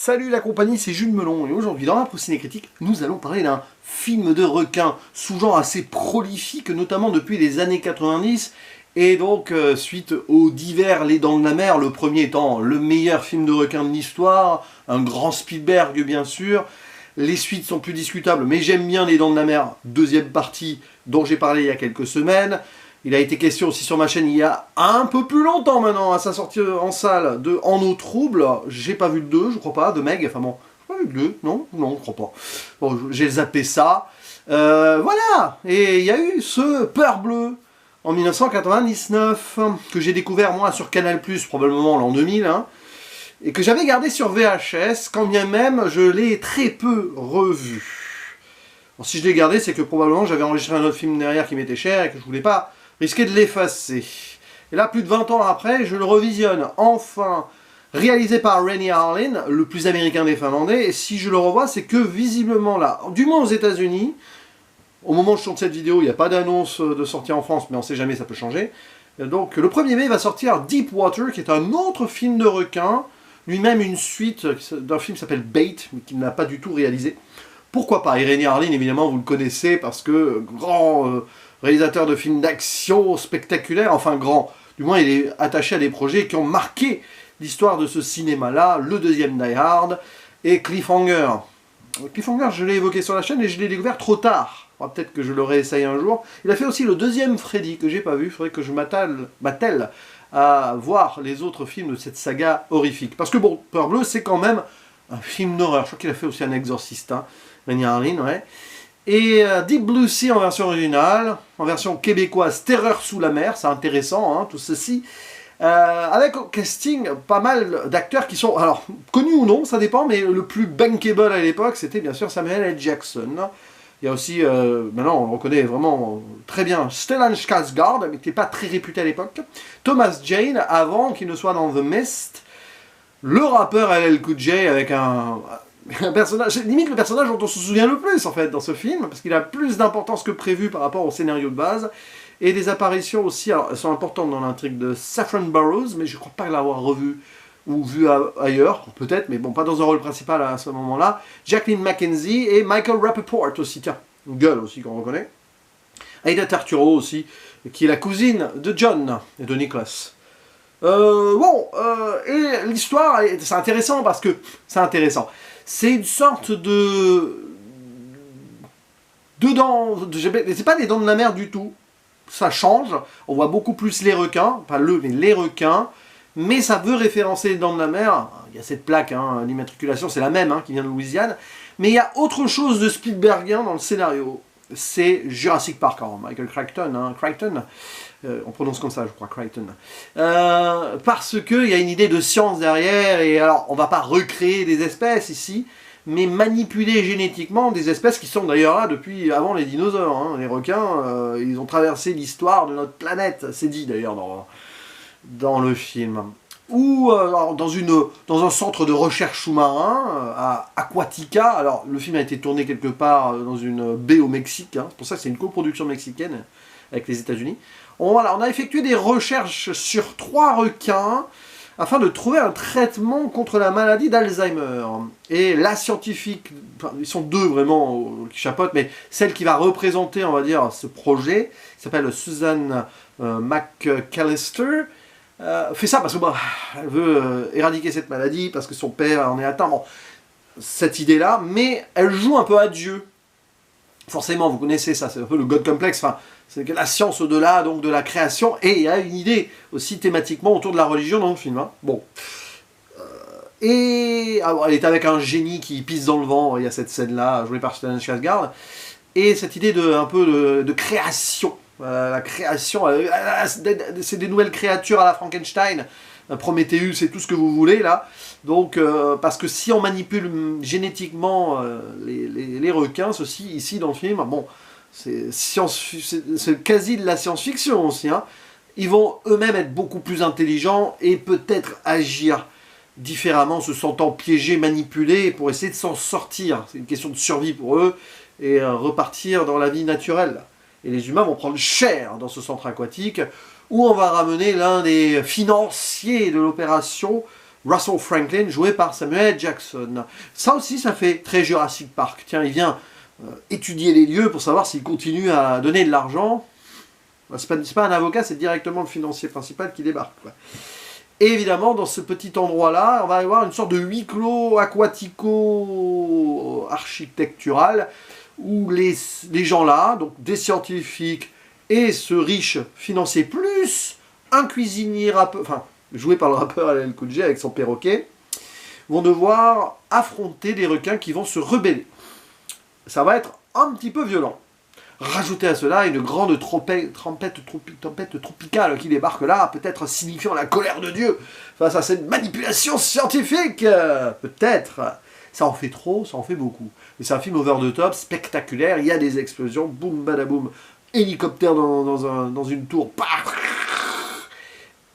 Salut la compagnie, c'est Jules Melon et aujourd'hui dans la Ciné Critique, nous allons parler d'un film de requin, sous-genre assez prolifique, notamment depuis les années 90, et donc suite aux divers Les Dents de la Mer, le premier étant le meilleur film de requin de l'histoire, un grand Spielberg bien sûr. Les suites sont plus discutables, mais j'aime bien Les Dents de la Mer, deuxième partie dont j'ai parlé il y a quelques semaines. Il a été question aussi sur ma chaîne il y a un peu plus longtemps maintenant, à sa sortie en salle, de En eau trouble. J'ai pas vu le 2, je crois pas, de Meg. Enfin bon, j'ai pas vu le 2, non, je crois pas. Bon, j'ai zappé ça. Voilà. Et il y a eu ce Peur Bleue en 1999, que j'ai découvert moi sur Canal+, probablement l'an 2000, hein, et que j'avais gardé sur VHS, quand bien même je l'ai très peu revu. Alors, si je l'ai gardé, c'est que probablement j'avais enregistré un autre film derrière qui m'était cher et que je voulais pas risquer de l'effacer. Et là, plus de 20 ans après, je le revisionne, enfin, réalisé par Rennie Harlin, le plus américain des Finlandais, et si je le revois, c'est que visiblement là, du moins aux États-Unis, au moment où je tourne cette vidéo, il n'y a pas d'annonce de sortie en France, mais on sait jamais, ça peut changer. Donc le 1er mai va sortir Deepwater, qui est un autre film de requin, lui-même une suite d'un film qui s'appelle Bait, mais qu'il n'a pas du tout réalisé. Pourquoi pas? Et Rennie Harlin, évidemment, vous le connaissez, parce que grand réalisateur de films d'action spectaculaires, enfin grand, du moins il est attaché à des projets qui ont marqué l'histoire de ce cinéma-là, le deuxième Die Hard et Cliffhanger. Cliffhanger, je l'ai évoqué sur la chaîne et je l'ai découvert trop tard. Peut-être que je le réessaye un jour. Il a fait aussi le deuxième Freddy, que j'ai pas vu, il faudrait que je m'attelle à voir les autres films de cette saga horrifique. Parce que bon, Peur Bleue, c'est quand même un film d'horreur. Je crois qu'il a fait aussi un exorciste, hein, Rennie Harlin, ouais. Et Deep Blue Sea en version originale, en version québécoise, Terreur sous la mer, c'est intéressant, hein, tout ceci. Avec au casting pas mal d'acteurs qui sont, alors, connus ou non, ça dépend, mais le plus bankable à l'époque, c'était bien sûr Samuel L. Jackson. Il y a aussi, maintenant on le reconnaît vraiment très bien, Stellan Skarsgård, mais qui n'était pas très réputé à l'époque. Thomas Jane, avant qu'il ne soit dans The Mist. Le rappeur LL Cool J avec un personnage, limite le personnage dont on se souvient le plus en fait dans ce film, parce qu'il a plus d'importance que prévu par rapport au scénario de base. Et des apparitions aussi, alors elles sont importantes dans l'intrigue de Saffron Burrows, mais je ne crois pas l'avoir revu ou vu ailleurs, peut-être, mais bon, pas dans un rôle principal à ce moment-là. Jacqueline McKenzie et Michael Rappaport aussi, tiens, une gueule aussi qu'on reconnaît. Aida Turturro aussi, qui est la cousine de John et de Nicholas. Et l'histoire, c'est intéressant parce que, c'est une sorte de dents, c'est pas des dents de la mer du tout, ça change, on voit beaucoup plus les requins, pas mais les requins, mais ça veut référencer les dents de la mer. Il y a cette plaque, hein, l'immatriculation, c'est la même, hein, qui vient de Louisiane, mais il y a autre chose de Spielbergien dans le scénario, c'est Jurassic Park, alors Michael Crichton, hein, on prononce comme ça, je crois, Crichton. Parce qu'il y a une idée de science derrière, et alors, on ne va pas recréer des espèces ici, mais manipuler génétiquement des espèces qui sont d'ailleurs là depuis avant les dinosaures. Hein. Les requins, ils ont traversé l'histoire de notre planète, c'est dit d'ailleurs dans le film. Ou dans un centre de recherche sous-marin, à Aquatica. Alors, le film a été tourné quelque part dans une baie au Mexique, hein. C'est pour ça que c'est une coproduction mexicaine avec les États-Unis. On a effectué des recherches sur 3 requins afin de trouver un traitement contre la maladie d'Alzheimer. Et la scientifique, enfin, ils sont 2 vraiment qui chapeautent, mais celle qui va représenter, on va dire, ce projet, qui s'appelle Susan McAllister, fait ça parce que elle veut éradiquer cette maladie, parce que son père en est atteint. Bon, cette idée-là, mais elle joue un peu à Dieu. Forcément, vous connaissez ça, c'est un peu le God Complex, enfin, c'est la science au-delà donc de la création, et il y a une idée aussi thématiquement autour de la religion dans le film. Hein. Bon. Alors, elle est avec un génie qui pisse dans le vent, il y a cette scène-là, jouée par Stellan Skarsgård, et cette idée un peu de création. La création, c'est des nouvelles créatures à la Frankenstein, Prométhéeus et tout ce que vous voulez là. Donc, parce que si on manipule génétiquement les requins, ceci ici dans le film, bon, c'est quasi de la science-fiction aussi. Hein. Ils vont eux-mêmes être beaucoup plus intelligents et peut-être agir différemment, se sentant piégés, manipulés, pour essayer de s'en sortir. C'est une question de survie pour eux et repartir dans la vie naturelle. Et les humains vont prendre cher dans ce centre aquatique où on va ramener l'un des financiers de l'opération, Russell Franklin, joué par Samuel Jackson. Ça aussi, ça fait très Jurassic Park. Tiens, il vient étudier les lieux pour savoir s'il continue à donner de l'argent. C'est pas un avocat, c'est directement le financier principal qui débarque, quoi. Et évidemment, dans ce petit endroit-là, on va avoir une sorte de huis clos aquatico-architectural, où les gens là, donc des scientifiques et ce riche financier, plus un cuisinier rappeur, enfin, joué par le rappeur LL Cool J avec son perroquet, vont devoir affronter des requins qui vont se rebeller. Ça va être un petit peu violent. Rajoutez à cela une grande tempête tropicale qui débarque là, peut-être signifiant la colère de Dieu face à cette manipulation scientifique. Peut-être. Ça en fait trop, ça en fait beaucoup. Mais c'est un film over the top, spectaculaire, il y a des explosions, boum badaboum, hélicoptère dans une tour,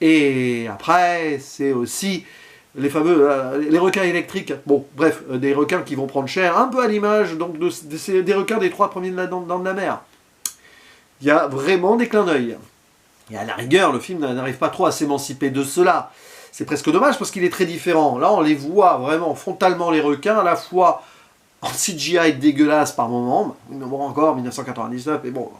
et après, c'est aussi les fameux les requins électriques. Bon, bref, des requins qui vont prendre cher, un peu à l'image donc des requins des 3 premiers dents de la mer. Il y a vraiment des clins d'œil. Et à la rigueur, le film n'arrive pas trop à s'émanciper de cela. C'est presque dommage parce qu'il est très différent. Là, on les voit vraiment frontalement, les requins, à la fois en CGI dégueulasse par moment, bon, encore 1999, et bon,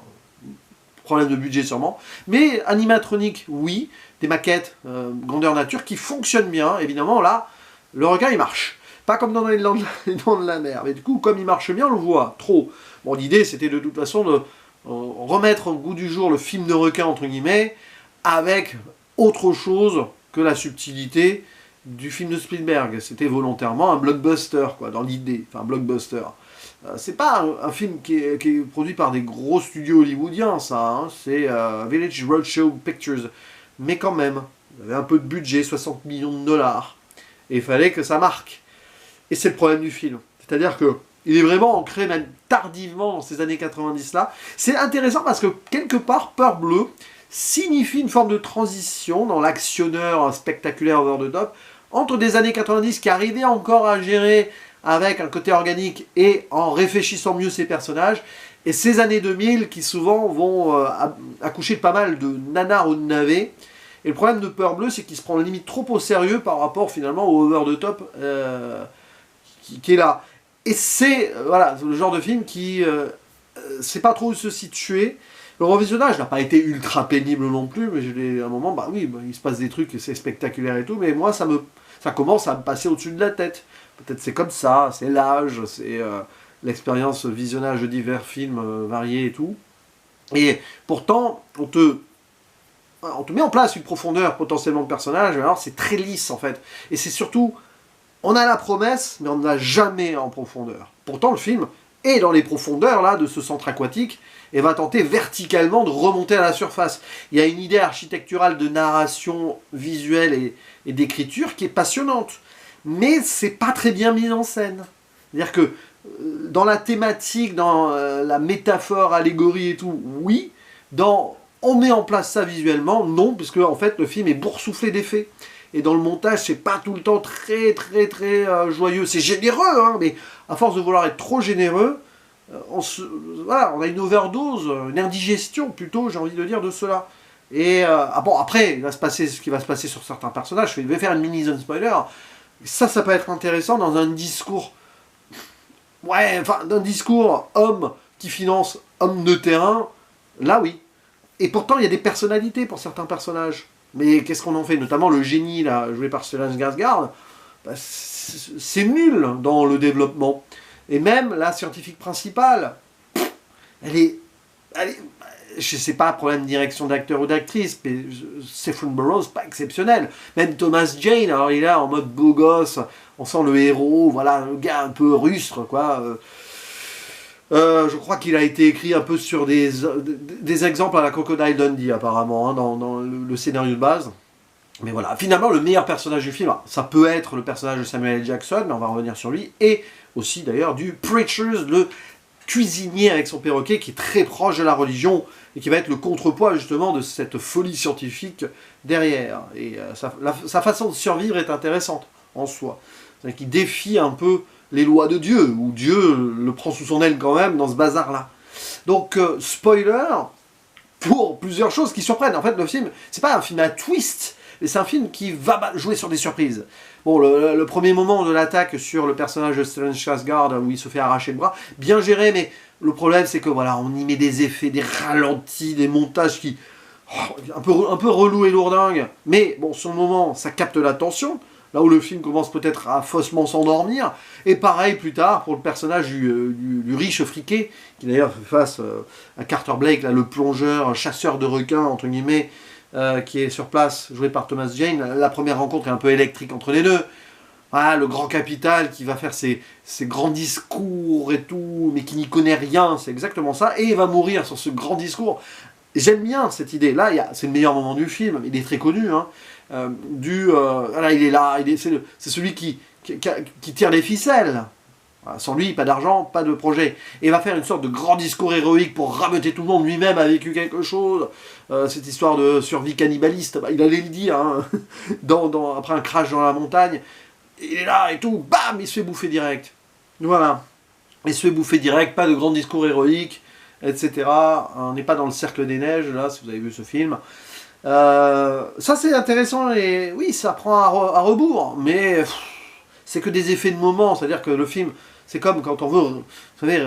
problème de budget sûrement, mais animatronique, oui, des maquettes grandeur nature qui fonctionnent bien. Évidemment, là, le requin, il marche. Pas comme dans les dents de la mer, mais du coup, comme il marche bien, on le voit trop. Bon, l'idée, c'était de toute façon de remettre au goût du jour le film de requin, entre guillemets, avec autre chose que la subtilité du film de Spielberg. C'était volontairement un blockbuster, quoi, dans l'idée. Enfin, un blockbuster. C'est pas un film qui est produit par des gros studios hollywoodiens, ça. Hein. C'est Village Roadshow Pictures. Mais quand même, il y avait un peu de budget, 60 millions de dollars. Et il fallait que ça marque. Et c'est le problème du film. C'est-à-dire que il est vraiment ancré, même tardivement, dans ces années 90-là. C'est intéressant parce que, quelque part, Peur Bleue signifie une forme de transition dans l'actionneur spectaculaire over the top entre des années 90 qui arrivaient encore à gérer avec un côté organique et en réfléchissant mieux ses personnages, et ces années 2000 qui souvent vont accoucher de pas mal de nanars ou de navets. Et le problème de Peur Bleue, c'est qu'il se prend limite trop au sérieux par rapport finalement au over the top qui est là. Et c'est voilà, le genre de film qui sait pas trop où se situer. Le revisionnage n'a pas été ultra pénible non plus, mais à un moment, bah oui, il se passe des trucs, c'est spectaculaire et tout, mais moi ça commence à me passer au-dessus de la tête. Peut-être c'est comme ça, c'est l'âge, c'est l'expérience visionnage de divers films variés et tout. Et pourtant, on te met en place une profondeur potentiellement de personnage, mais alors c'est très lisse en fait. Et c'est surtout, on a la promesse, mais on n'a jamais en profondeur. Pourtant, le film est dans les profondeurs là, de ce centre aquatique, et va tenter verticalement de remonter à la surface. Il y a une idée architecturale de narration visuelle et d'écriture qui est passionnante. Mais c'est pas très bien mis en scène. C'est-à-dire que dans la thématique, dans la métaphore, allégorie et tout, oui. On met en place ça visuellement, non, puisque en fait le film est boursouflé d'effets. Et dans le montage, c'est pas tout le temps très joyeux. C'est généreux, hein, mais à force de vouloir être trop généreux, voilà, on a une overdose, une indigestion plutôt, j'ai envie de dire, de cela. Et bon, après, il va se passer ce qui va se passer sur certains personnages. Je vais faire une mini-zone spoiler. Ça peut être intéressant dans un discours, ouais, enfin, d'un discours homme qui finance homme de terrain, là oui. Et pourtant, il y a des personnalités pour certains personnages. Mais qu'est-ce qu'on en fait? Notamment le génie, là, joué par Stellan Skarsgård, bah, c'est nul dans le développement. Et même la scientifique principale, elle est je sais pas, problème de direction d'acteur ou d'actrice, mais Stephen Burrows, pas exceptionnel. Même Thomas Jane, alors il est là en mode beau gosse, on sent le héros, voilà, le gars un peu rustre, quoi. Je crois qu'il a été écrit un peu sur des exemples à la Crocodile Dundee, apparemment, hein, dans le scénario de base. Mais voilà, finalement, le meilleur personnage du film, ça peut être le personnage de Samuel L. Jackson, mais on va revenir sur lui, et aussi d'ailleurs du Preachers, le cuisinier avec son perroquet qui est très proche de la religion et qui va être le contrepoids justement de cette folie scientifique derrière. Et sa façon de survivre est intéressante en soi. C'est-à-dire qu'il défie un peu les lois de Dieu, où Dieu le prend sous son aile quand même dans ce bazar-là. Donc, spoiler, pour plusieurs choses qui surprennent. En fait, le film, c'est pas un film à twist, Et c'est un film qui va jouer sur des surprises. Bon, le premier moment de l'attaque sur le personnage de Stellan Skarsgård, où il se fait arracher le bras, bien géré, mais le problème c'est que voilà, on y met des effets, des ralentis, des montages qui... un peu relou et lourdingue. Mais bon, sur le moment, ça capte l'attention. Là où le film commence peut-être à faussement s'endormir. Et pareil plus tard pour le personnage du riche friqué, qui d'ailleurs fait face à Carter Blake, là, le plongeur, chasseur de requins, entre guillemets, qui est sur place, joué par Thomas Jane. La première rencontre est un peu électrique entre les deux. Voilà, le grand capital qui va faire ses grands discours et tout, mais qui n'y connaît rien, c'est exactement ça. Et il va mourir sur ce grand discours. J'aime bien cette idée. Là, c'est le meilleur moment du film. Il est très connu, hein. Voilà, il est là, c'est celui qui tire les ficelles. Voilà, sans lui, pas d'argent, pas de projet. Et il va faire une sorte de grand discours héroïque pour rameuter tout le monde. Lui-même a vécu quelque chose. Cette histoire de survie cannibaliste, bah, il allait le dire, hein, après un crash dans la montagne. Il est là et tout, bam, il se fait bouffer direct. Voilà. Il se fait bouffer direct, pas de grand discours héroïque, etc. On n'est pas dans le cercle des neiges, là, si vous avez vu ce film. Ça c'est intéressant et oui ça prend à rebours, mais c'est que des effets de moment, c'est-à-dire que le film c'est comme quand on veut, vous savez,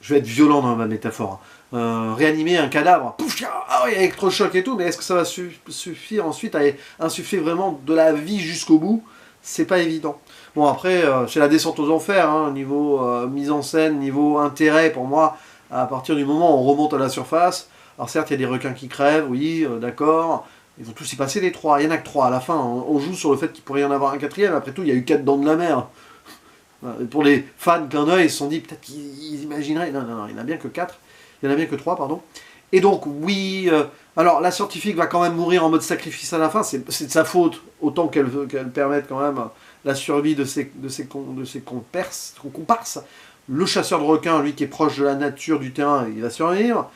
je vais être violent dans ma métaphore, réanimer un cadavre, pouf, ah oui, électrochoc et tout, mais est-ce que ça va suffire ensuite à insuffler vraiment de la vie jusqu'au bout? C'est pas évident. Bon après c'est la descente aux enfers, hein, niveau mise en scène, niveau intérêt pour moi, à partir du moment où on remonte à la surface. Alors certes, il y a des requins qui crèvent, oui, d'accord. Ils vont tous y passer les trois. Il n'y en a que trois à la fin. On joue sur le fait qu'il pourrait y en avoir un quatrième. Après tout, il y a eu 4 dents de la mer. Pour les fans clin d'œil, ils se sont dit, peut-être qu'ils imagineraient. Non, non, non, il n'y en a bien que 4. Il n'y en a bien que 3, pardon. Et donc, oui... alors, la scientifique va quand même mourir en mode sacrifice à la fin. C'est de sa faute, autant qu'elle permette quand même la survie de ses comparses. Le chasseur de requins, lui, qui est proche de la nature, du terrain, il va survivre.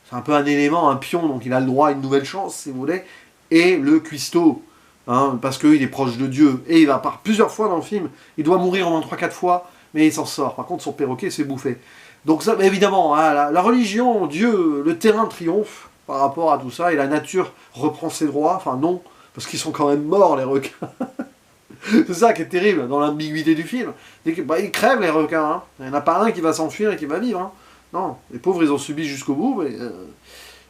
C'est un peu un élément, un pion, donc il a le droit à une nouvelle chance, si vous voulez. Et le cuistot, hein, parce qu'il est proche de Dieu. Et il va par plusieurs fois dans le film, il doit mourir au moins 3-4 fois, mais il s'en sort. Par contre, son perroquet s'est bouffé. Donc ça, évidemment, hein, la religion, Dieu, le terrain triomphe par rapport à tout ça, et la nature reprend ses droits. Enfin non, parce qu'ils sont quand même morts, les requins. C'est ça qui est terrible dans l'ambiguïté du film. Bah, ils crèvent, les requins. Hein. Il n'y en a pas un qui va s'enfuir et qui va vivre. Hein. Non, les pauvres, ils ont subi jusqu'au bout, mais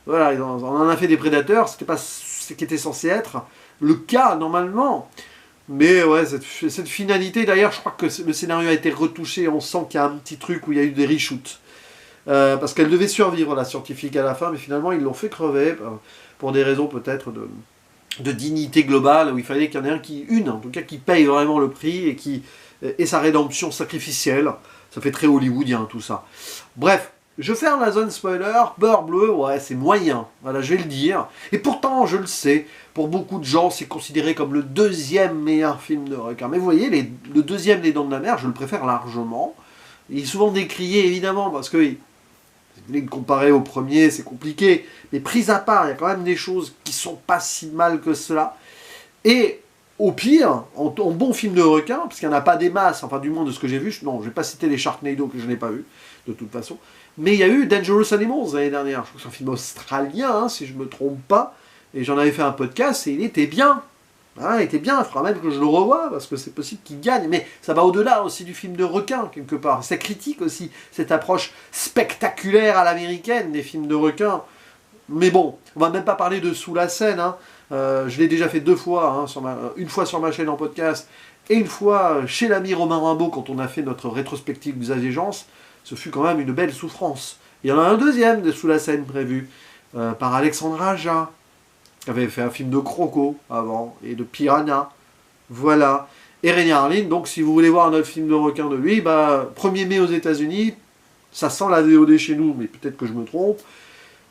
voilà, on en a fait des prédateurs, c'était pas ce qui était censé être le cas, normalement. Mais ouais, cette finalité, d'ailleurs, je crois que le scénario a été retouché, on sent qu'il y a un petit truc où il y a eu des reshoots. Parce qu'elle devait survivre, la scientifique, à la fin, mais finalement, ils l'ont fait crever, pour des raisons peut-être de dignité globale, où il fallait qu'il y en ait en tout cas, qui paye vraiment le prix, et qui ait sa rédemption sacrificielle. Ça fait très hollywoodien, tout ça. Bref, je ferme la zone spoiler. Beurre bleu, ouais, c'est moyen. Voilà, je vais le dire. Et pourtant, je le sais, pour beaucoup de gens, c'est considéré comme le 2e meilleur film de requin. Mais vous voyez, le 2e Les Dents de la Mer, je le préfère largement. Il est souvent décrié, évidemment, parce que si vous voulez le comparer au premier, c'est compliqué. Mais pris à part, il y a quand même des choses qui sont pas si mal que cela. Et au pire, en bon film de requin, parce qu'il n'y en a pas des masses, enfin du moins de ce que j'ai vu, non, je ne vais pas citer les Sharknado que je n'ai pas vu, de toute façon, mais il y a eu Dangerous Animals l'année dernière, je crois que c'est un film australien, hein, si je ne me trompe pas, et j'en avais fait un podcast, et il était bien, hein, il était bien, il faudra même que je le revoie, parce que c'est possible qu'il gagne, mais ça va au-delà aussi du film de requin, quelque part, ça critique aussi cette approche spectaculaire à l'américaine des films de requins, mais bon, on va même pas parler de Sous la Seine, hein. Je l'ai déjà fait 2 fois, hein, une fois sur ma chaîne en podcast, et une fois chez l'ami Romain Rimbaud, quand on a fait notre rétrospective Xavier Gence. Ce fut quand même une belle souffrance. Il y en a un deuxième de Sous la Seine prévu, par Alexandre Aja, qui avait fait un film de Croco avant, et de Piranha. Voilà. Et René Harlin, donc si vous voulez voir un autre film de requin de lui, 1er mai aux États-Unis, ça sent la VOD chez nous, mais peut-être que je me trompe.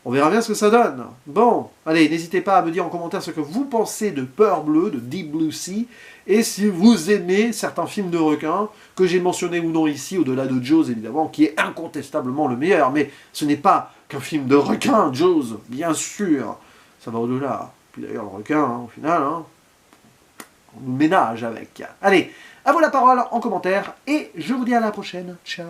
On verra bien ce que ça donne. Bon, allez, n'hésitez pas à me dire en commentaire ce que vous pensez de Peur Bleue, de Deep Blue Sea, et si vous aimez certains films de requins, que j'ai mentionnés ou non ici, au-delà de Jaws évidemment, qui est incontestablement le meilleur, mais ce n'est pas qu'un film de requin, Jaws, bien sûr, ça va au-delà. Puis d'ailleurs, le requin, hein, au final, hein, on nous ménage avec. Allez, à vous la parole en commentaire, et je vous dis à la prochaine. Ciao.